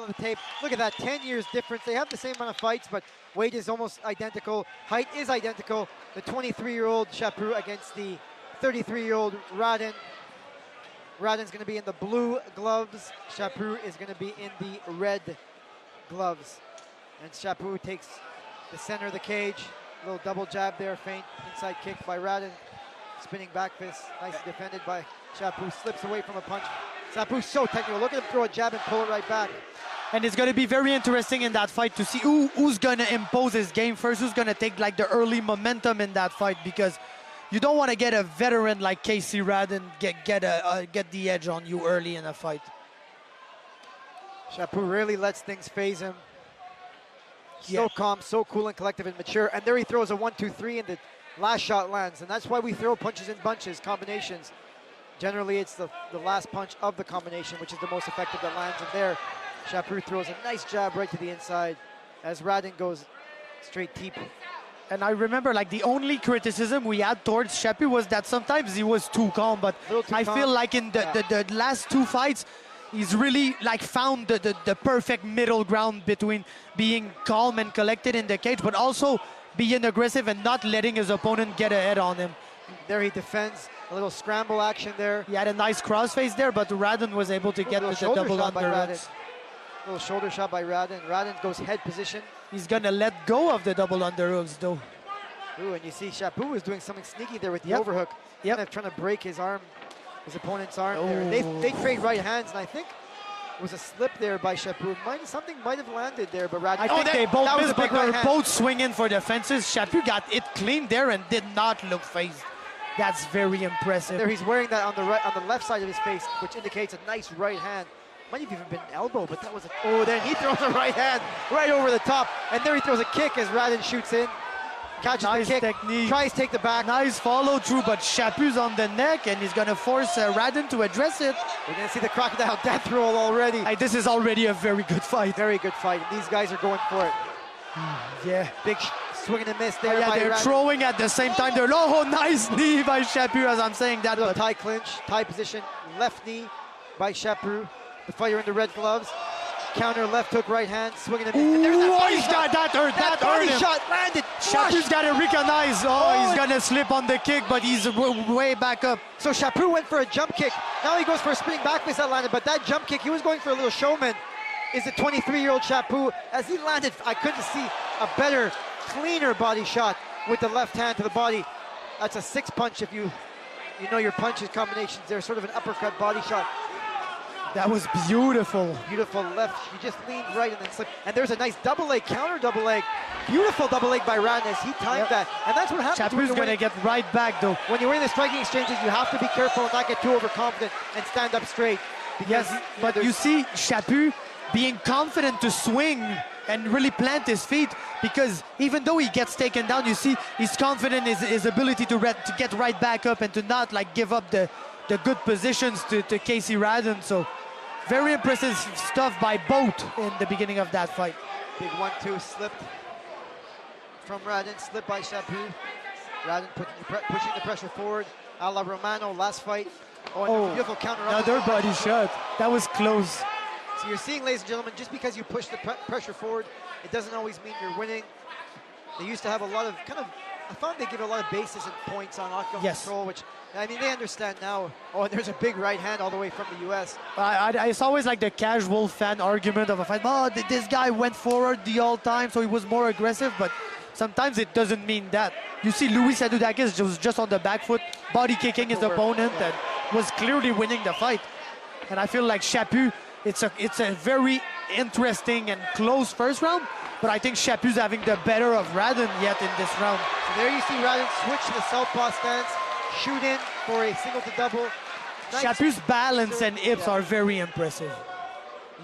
of the tape. Look at that, 10 years difference. They have the same amount of fights, but weight is almost identical. Height is identical. The 23-year-old Chaput against the 33-year-old Raddon. Raddon's going to be in the blue gloves. Chaput is going to be in the red gloves. And Chaput takes the center of the cage. A little double jab there, feint, inside kick by Raddon. Spinning back fist, nicely defended by Chaput. Slips away from a punch. Chaput's so technical. Look at him throw a jab and pull it right back. And it's going to be very interesting in that fight to see who's going to impose his game first, who's going to take like the early momentum in that fight, because you don't want to get a veteran like Kaecy Raddon get the edge on you early in a fight. Chaput rarely lets things phase him. So calm, so cool and collective and mature. And there he throws a 1-2-3 and the last shot lands. And that's why we throw punches in bunches, combinations. Generally, it's the last punch of the combination, which is the most effective that lands. And there, Chaput throws a nice jab right to the inside as Raddon goes straight deep. And I remember like the only criticism we had towards Chaput was that sometimes he was too calm, but I feel like in the last two fights, he's really like found the perfect middle ground between being calm and collected in the cage, but also being aggressive and not letting his opponent get ahead on him. There he defends, a little scramble action there. He had a nice crossface there, but Raddon was able to get the double underhooks. Little shoulder shot by Raddon. Raddon goes head position. He's gonna let go of the double underhooks though. Ooh, and you see Chaput was doing something sneaky there with the overhook. Kind of trying to break his arm, his opponent's arm there. They trade right hands, and I think it was a slip there by Chaput. Something might have landed there, but Raddon... I think they both missed, but they were both swinging for the fences. Chaput got it clean there and did not look phased. That's very impressive. And there he's wearing that on the left side of his face, which indicates a nice right hand. Might have even been an elbow, but that was then he throws a right hand right over the top, and there he throws a kick as Raddon shoots in. Catches nice the kick, technique. Tries to take the back. Nice follow through, but Chaput's on the neck, and he's gonna force Raddon to address it. We're gonna see the crocodile death roll already. This is already a very good fight. Very good fight. These guys are going for it. Yeah. Big swing and a miss there. They're Raddon. throwing at the same time. Nice knee by Chaput as I'm saying that. Little tie clinch, tie position, left knee by Chaput. The fighter in the red gloves. Counter left hook, right hand, swinging and miss. And there's that hurt. That body hurt him. shot landed. Chaput's got to recognize. He's gonna slip on the kick, but he's way back up. So Chaput went for a jump kick. Now he goes for a spinning back fist that landed, but that jump kick, he was going for a little showman. Is the 23-year-old Chaput. As he landed, I couldn't see a better, cleaner body shot with the left hand to the body. That's a six punch if you know your punches combinations. There's sort of an uppercut body shot. That was beautiful. Beautiful left. He just leaned right and then slipped. And there's a nice double leg, counter double leg. Beautiful double leg by Raddon as he timed that. And that's what happens. Chaput's gonna get right back though. When you're in the striking exchanges, you have to be careful and not get too overconfident and stand up straight. Yes, but you see Chaput being confident to swing and really plant his feet, because even though he gets taken down, you see he's confident in his ability to get right back up and to not like give up the good positions to Kaecy Raddon. So very impressive stuff by both in the beginning of that fight. Big 1-2 slipped from Raddon, slipped by Chaput. Raddon pushing the pressure forward. A la Romano, last fight. Beautiful counter. Another body shot. That was close. So you're seeing, ladies and gentlemen, just because you push the pressure forward, it doesn't always mean you're winning. They used to have a lot of I found they give a lot of bases and points on knockdown control, which, I mean, they understand now. And there's a big right hand all the way from the U.S. It's always like the casual fan argument of a fight. This guy went forward the whole time, so he was more aggressive, but sometimes it doesn't mean that. You see Louis Sadudakis was just on the back foot, body kicking his opponent, and was clearly winning the fight. And I feel like Chaput, it's a very interesting and close first round, but I think Chaput's having the better of Raddon yet in this round. So there you see Raddon switch to the southpaw stance, shoot in for a single to double. Nice. Chaput's balance and hips are very impressive.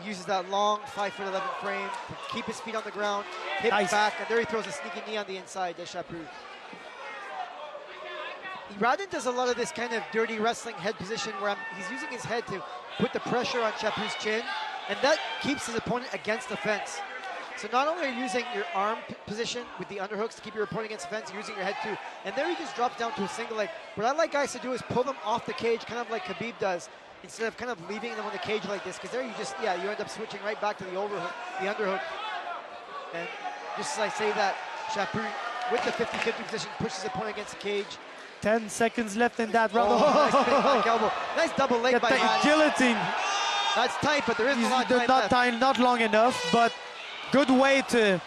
He uses that long 5'11" frame to keep his feet on the ground, hip back, and there he throws a sneaky knee on the inside, does Chaput. Raddon does a lot of this kind of dirty wrestling head position where he's using his head to put the pressure on Chaput's chin, and that keeps his opponent against the fence. So not only are you using your arm position with the underhooks to keep your opponent against the fence, you're using your head too. And there he just drops down to a single leg. What I like guys to do is pull them off the cage, kind of like Khabib does. instead of kind of leaving them on the cage like this, because there you just, you end up switching right back to the overhook, the underhook. And just as I say that, Chaput, with the 50-50 position, pushes his opponent against the cage. 10 seconds left in that round. Nice big back elbow. Nice double leg by Raddon. Guillotine. That's tight, but there isn't a lot of time left. Not long enough, but good way to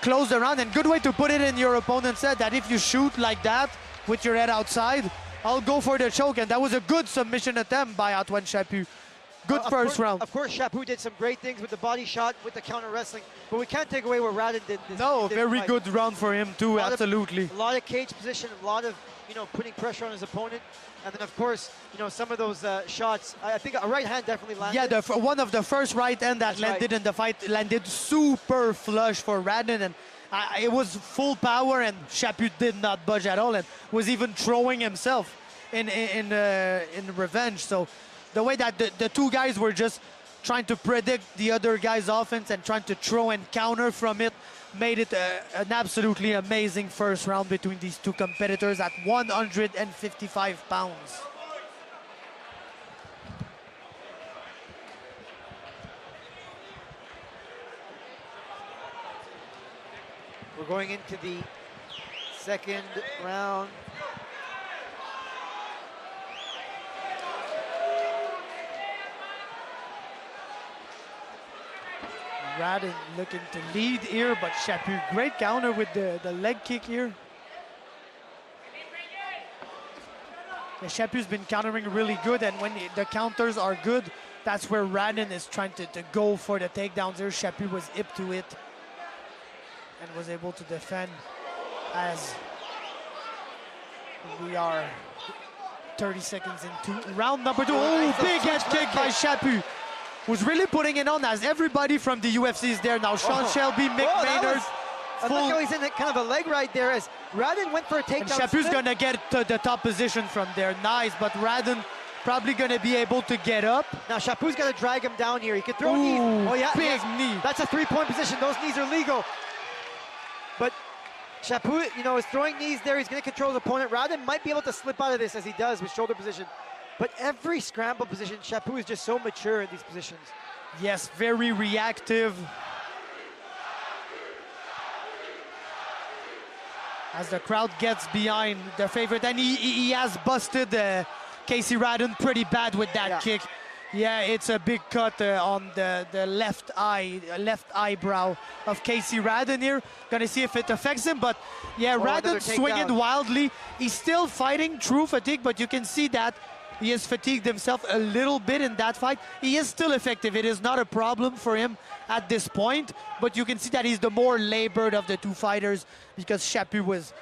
close the round and good way to put it in your opponent's head that if you shoot like that with your head outside, I'll go for the choke. And that was a good submission attempt by Antoine Chaput. Good first round. Of course, Chaput did some great things with the body shot, with the counter wrestling, but we can't take away what Raddon did. Very good round for him too, absolutely. A lot of cage position, a lot of, putting pressure on his opponent. And then, of course, some of those shots, I think a right hand definitely landed. Yeah, one of the first right hand that landed in the fight landed super flush for Raddon, and it was full power, and Chaput did not budge at all, and was even throwing himself in revenge. So the way that the two guys were just trying to predict the other guy's offense and trying to throw and counter from it made it an absolutely amazing first round between these two competitors at 155 pounds. We're going into the second round. Raddon looking to lead here, but Chaput, great counter with the leg kick here. Yeah, Chaput's been countering really good, and when the counters are good, that's where Raddon is trying to go for the takedowns there. Chaput was hip to it and was able to defend as we are 30 seconds into round number 2. Oh, big head kick by Chaput. Was really putting it on as everybody from the UFC is there now. Sean Shelby, Mick Maynard. I like how he's in kind of a leg right there as Raddon went for a takedown. And Chaput's gonna get to the top position from there. Nice, but Raddon probably gonna be able to get up. Now Chaput's gonna drag him down here. He could throw knees. Oh yeah, big knee. That's a 3-point position. Those knees are legal. But Chaput, is throwing knees there. He's gonna control his opponent. Raddon might be able to slip out of this as he does with shoulder position. But every scramble position, Chaput is just so mature in these positions. Yes, very reactive. As the crowd gets behind their favorite, and he has busted Kaecy Raddon pretty bad with that kick. Yeah, it's a big cut on the left eyebrow of Kaecy Raddon here. Gonna see if it affects him, but yeah, Raddon swinging wildly. He's still fighting through fatigue, but you can see that he has fatigued himself a little bit in that fight. He is still effective. It is not a problem for him at this point, but you can see that he's the more labored of the two fighters because Chaput was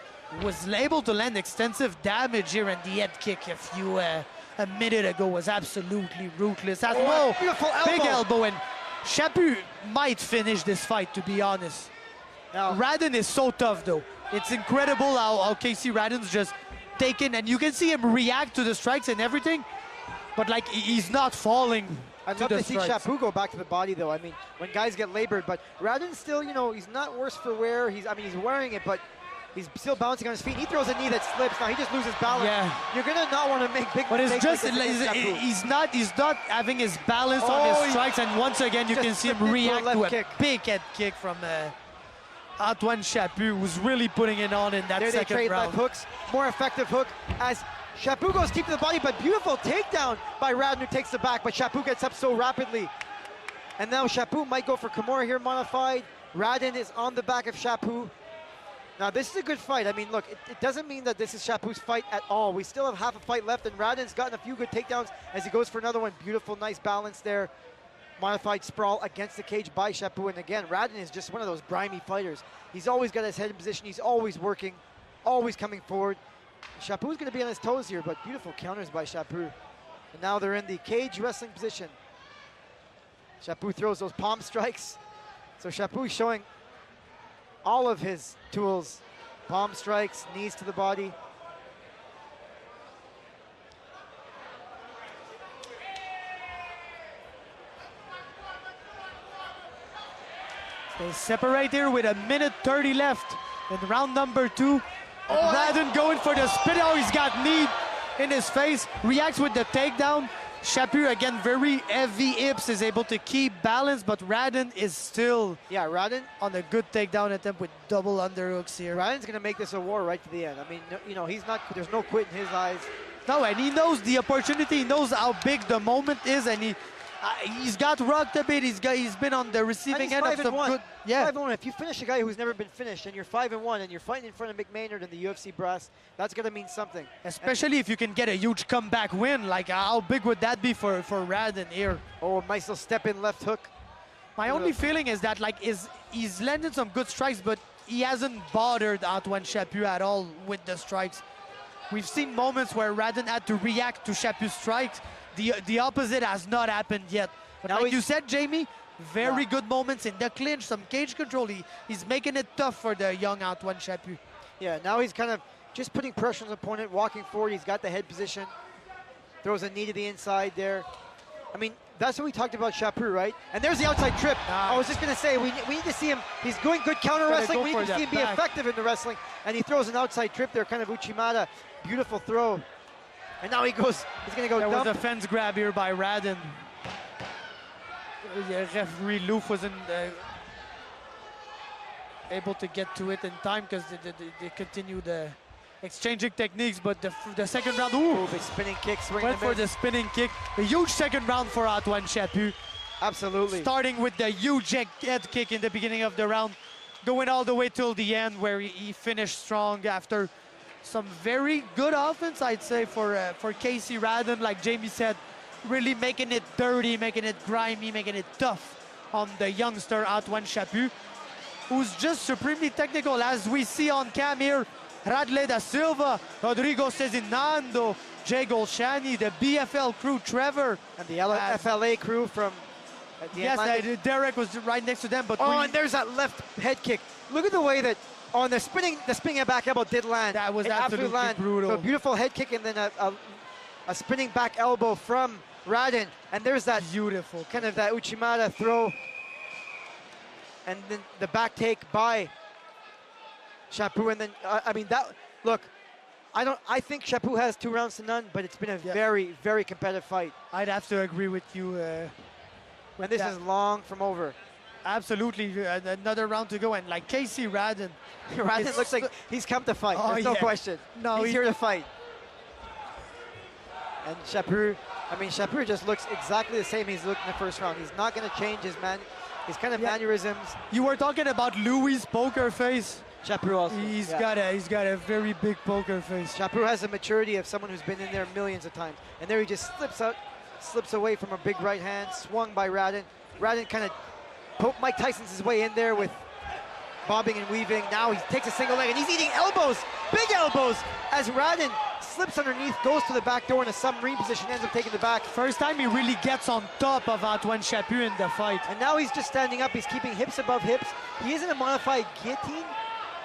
able to land extensive damage here, and the head kick a minute ago was absolutely ruthless. Whoa, beautiful elbow. Big elbow, and Chaput might finish this fight, to be honest. Now, Raddon is so tough, though. It's incredible how Kaecy Raddon's just taken, and you can see him react to the strikes and everything, but like he's not falling. I'd love to see Chaput go back to the body, though. I mean, when guys get labored, but Raddon still, he's not worse for wear. He's wearing it, but he's still bouncing on his feet. He throws a knee that slips. Now he just loses balance. Yeah. You're gonna not want to make big mistakes. But it's just like he's not having his balance on his strikes, and once again you can see him react to a big head kick from Antoine Chaput, who's really putting it on in that second round. They trade left hooks, more effective hook as Chaput goes deep to the body, but beautiful takedown by Raddon, who takes the back, but Chaput gets up so rapidly. And now Chaput might go for Kimura here modified. Raddon is on the back of Chaput. Now this is a good fight. I mean, look, it doesn't mean that this is Chaput's fight at all. We still have half a fight left, and Raddon's gotten a few good takedowns as he goes for another one. Beautiful, nice balance there. Modified sprawl against the cage by Chaput, and again, Raddon is just one of those grimy fighters. He's always got his head in position. He's always working, always coming forward. Chaput's going to be on his toes here, but beautiful counters by Chaput. And now they're in the cage wrestling position. Chaput throws those palm strikes. So Chaput showing all of his tools. Palm strikes, knees to the body. They separate here with 1:30 left in round number 2. Raddon going for the spin. Oh, he's got knee in his face. Reacts with the takedown. Chaput, again, very heavy hips, is able to keep balance, but Raddon is still Raddon on a good takedown attempt with double underhooks here. Raddon's going to make this a war right to the end. I mean, you know, he's not. There's no quit in his eyes. No, and he knows the opportunity. He knows how big the moment is, and he's got rocked a bit. He's been on the receiving end of some good. 5-1. If you finish a guy who's never been finished, and you're 5-1, and you're fighting in front of McMaynard and the UFC brass, that's gonna mean something. Especially if you can get a huge comeback win. Like, how big would that be for Raddon here? Oh, nice little step in left hook. My only feeling is that he's landed some good strikes, but he hasn't bothered Antoine Chaput at all with the strikes. We've seen moments where Raddon had to react to Chaput's strikes. The opposite has not happened yet. But now, like you said, Jamie, very good moments in the clinch, some cage control. He's making it tough for the young Antoine Chaput. Yeah, now he's kind of just putting pressure on his opponent, walking forward. He's got the head position, throws a knee to the inside there. I mean, that's what we talked about Chaput, right? And there's the outside trip. I was just going to say, we need to see him. He's doing good counter wrestling. We need to see him be effective in the wrestling. And he throws an outside trip there, kind of Uchimata. Beautiful throw. And now he's going to go There dump. was a fence grab here by Raddon. The referee Loof wasn't able to get to it in time because they continued exchanging techniques, but the second round, big spinning kick, went for the spinning kick. A huge second round for Antoine Chaput. Absolutely. Starting with the huge head kick in the beginning of the round, going all the way till the end where he finished strong after some very good offense, I'd say, for Kaecy Raddon. Like Jamie said, really making it dirty, making it grimy, making it tough on the youngster Antoine Chaput, who's just supremely technical, as we see on cam here. Radley da Silva, Rodrigo Cezinando, Jay Golshani, the BFL crew, Trevor. And the FLA crew from the Atlantic. Derek was right next to them. But and there's that left head kick. Look at the way that the spinning back elbow did land. That was absolutely brutal. So a beautiful head kick and then a spinning back elbow from Raddon. And there's that beautiful kind of that Uchimata throw. And then the back take by Chaput, and then I think Chaput has 2 rounds to none, but it's been a very, very competitive fight. I'd have to agree with you. And this is long from over. Absolutely, another round to go, and like Kaecy Raddon. Raddon looks like he's come to fight. There's no question. No, he's here to fight. And Chaput just looks exactly the same he's looked in the first round. He's not going to change his kind of mannerisms. You were talking about Louis' poker face. Chaput also. He's got a very big poker face. Chaput has the maturity of someone who's been in there millions of times. And there he just slips away from a big right hand, swung by Raddon. Raddon kind of Mike Tyson's his way in there with bobbing and weaving. Now he takes a single leg and he's eating elbows, big elbows, as Raddon slips underneath, goes to the back door in a submarine position, ends up taking the back. First time he really gets on top of Antoine Chaput in the fight. And now he's just standing up, he's keeping hips above hips. He is in a modified guillotine.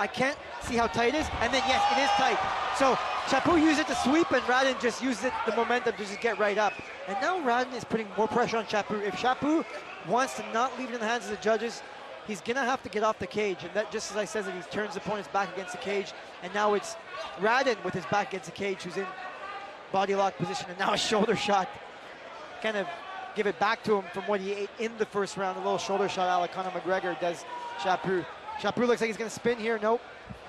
I can't see how tight it is, and then yes, it is tight. So Chaput used it to sweep, and Raddon just used the momentum to just get right up. And now Raddon is putting more pressure on Chaput. If Chaput wants to not leave it in the hands of the judges, he's gonna have to get off the cage. And that, just as I said, that he turns the opponent's back against the cage, and now it's Raddon with his back against the cage who's in body lock position, and now a shoulder shot. Kind of give it back to him from what he ate in the first round. A little shoulder shot a la Conor McGregor does Chaput. Chaput looks like he's going to spin here. Nope.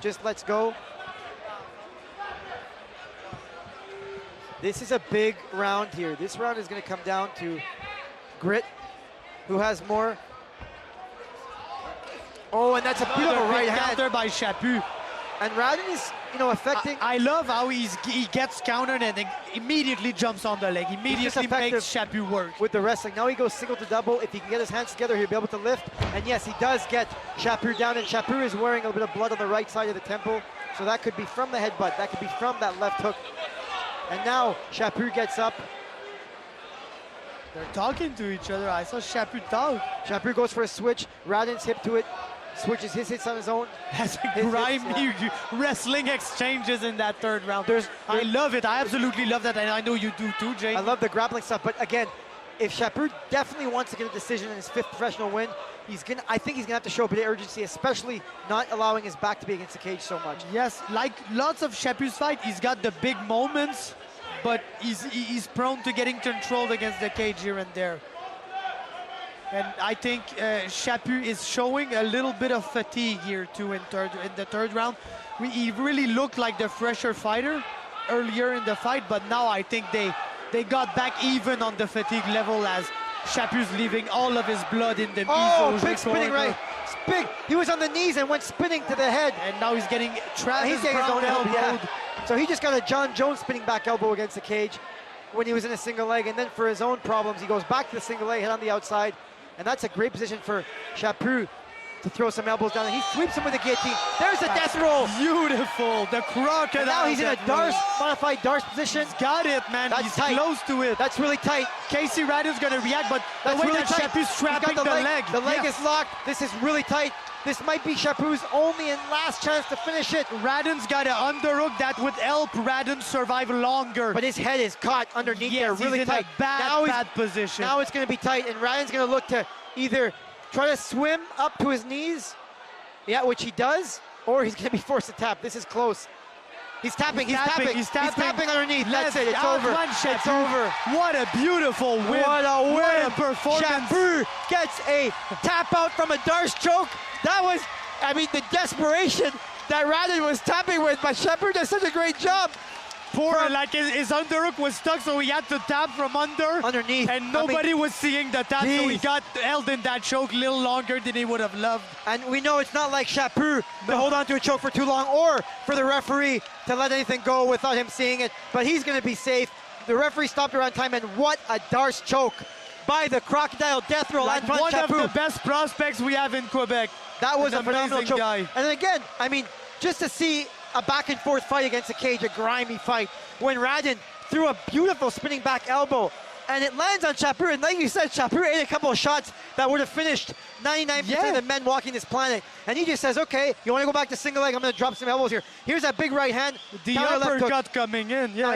Just lets go. This is a big round here. This round is going to come down to grit. Who has more? Oh, and that's a beautiful right hand counter by Chaput. And Raddon is, affecting. I love how he gets countered and then immediately jumps on the leg. Immediately makes Chaput work. With the wrestling. Now he goes single to double. If he can get his hands together, he'll be able to lift. And yes, he does get Chaput down. And Chaput is wearing a little bit of blood on the right side of the temple. So that could be from the headbutt. That could be from that left hook. And now Chaput gets up. They're talking to each other. I saw Chaput talk. Chaput goes for a switch. Raddon's hip to it. Switches his hits on his own. Has a grimy wrestling exchanges in that third round. I love it. I absolutely love that, and I know you do too, Jay. I love the grappling stuff, but again, if Chaput definitely wants to get a decision in his 5th professional win, I think he's gonna have to show a bit of urgency, especially not allowing his back to be against the cage so much. Yes, like lots of Chaput's fight, he's got the big moments, but he's prone to getting controlled against the cage here and there. And I think Chaput is showing a little bit of fatigue here too in the third round. He really looked like the fresher fighter earlier in the fight, but now I think they got back even on the fatigue level as Chaput's leaving all of his blood in the big spinning right. Big. He was on the knees and went spinning to the head. And now he's getting Travis his own elbow. elbowed. Yeah. So he just got a John Jones spinning back elbow against the cage when he was in a single leg, and then for his own problems, he goes back to the single leg, head on the outside, and that's a great position for Chaput to throw some elbows down. And he sweeps him with a guillotine. There's the death roll. Beautiful, the crocodile. And now he's in a modified Darce position. He's got it, man. That's he's tight. Close to it. That's really tight. Kaecy Raddon's gonna react, but the way really that tight. Chaput's trapping the leg. The leg is locked. This is really tight. This might be Chaput's only and last chance to finish it. Raddon's got an underhook that would help Raddon survive longer. But his head is caught underneath there, really he's tight. In a bad position. Now it's going to be tight, and Raddon's going to look to either try to swim up to his knees, which he does, or he's going to be forced to tap. This is close. He's tapping. He's tapping underneath. That's it. It's over. It's over. What a beautiful win. What a win. What a performance. Chaput gets a tap out from a Darce choke. That was, I mean, the desperation that Raddon was tapping with, but Chaput does such a great job. Like his underhook was stuck, so he had to tap from underneath, and nobody was seeing the tap, so he got held in that choke a little longer than he would have loved. And we know it's not like Chaput to hold on to a choke for too long, or for the referee to let anything go without him seeing it, but he's going to be safe. The referee stopped around time, and what a Darce choke by the crocodile death roll. Like Antoine one Chaput. of the best prospects we have in Quebec. That was a phenomenal choke. Guy. And then again, I mean, just to see a back and forth fight against the cage, a grimy fight, when Raddon threw a beautiful spinning back elbow and it lands on Chaput, and like you said, Chaput ate a couple of shots that would have finished 99% of the men walking this planet, and he just says, okay, you want to go back to single leg, I'm going to drop some elbows here. Here's that big right hand. The uppercut coming in, Now,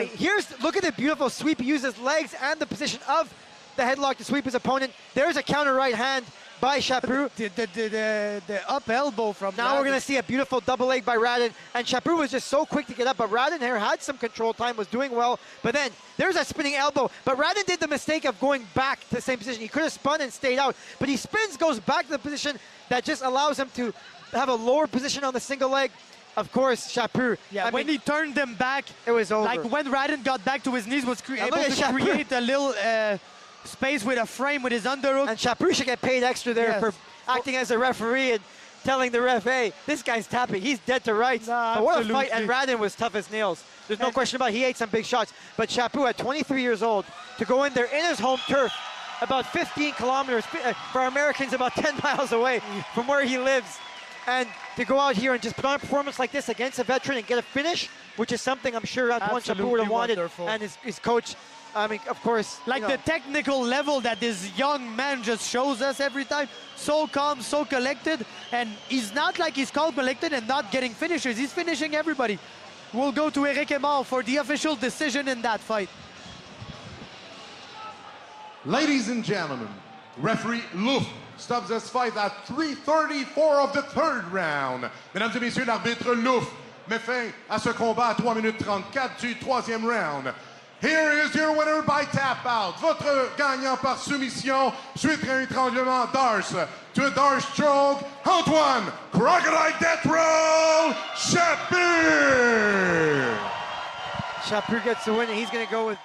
look at the beautiful sweep. He uses legs and the position of the headlock to sweep his opponent. There's a counter right hand by Chaput. The up elbow from Now Raddon. we're going to see a beautiful double leg by Raddon, and Chaput was just so quick to get up, but Raddon here had some control time, was doing well, but then there's that spinning elbow, but Raddon did the mistake of going back to the same position. He could have spun and stayed out, but he spins, goes back to the position that just allows him to have a lower position on the single leg. Of course, Chaput. When he turned them back, it was over. Like when Raddon got back to his knees, was able to create a little space with a frame with his underhook. And Chaput should get paid extra there for acting as a referee and telling the ref, hey, this guy's tapping. He's dead to rights. But what a fight, and Raddon was tough as nails. There's no question about it. He ate some big shots. But Chaput, at 23 years old, to go in there in his home turf, about 15 kilometers, for Americans, about 10 miles away from where he lives, and to go out here and just put on a performance like this against a veteran and get a finish, which is something I'm sure Antoine Chaput would have wanted, and his coach. I mean, of course. Like the technical level that this young man just shows us every time. So calm, so collected. And he's not like he's calm, collected and not getting finishers. He's finishing everybody. We'll go to Eric Emar for the official decision in that fight. Ladies and gentlemen, referee Louf stops this fight at 3:34 of the third round. Mesdames et messieurs, l'arbitre Louf met fin à ce combat à 3 minutes 34 du troisième round. Here is your winner by tap out. Votre gagnant par soumission suite à un étranglement Darce to a Darce choke, Antoine Crocodile Death Roll Chaput. Chaput gets the win, and he's going to go with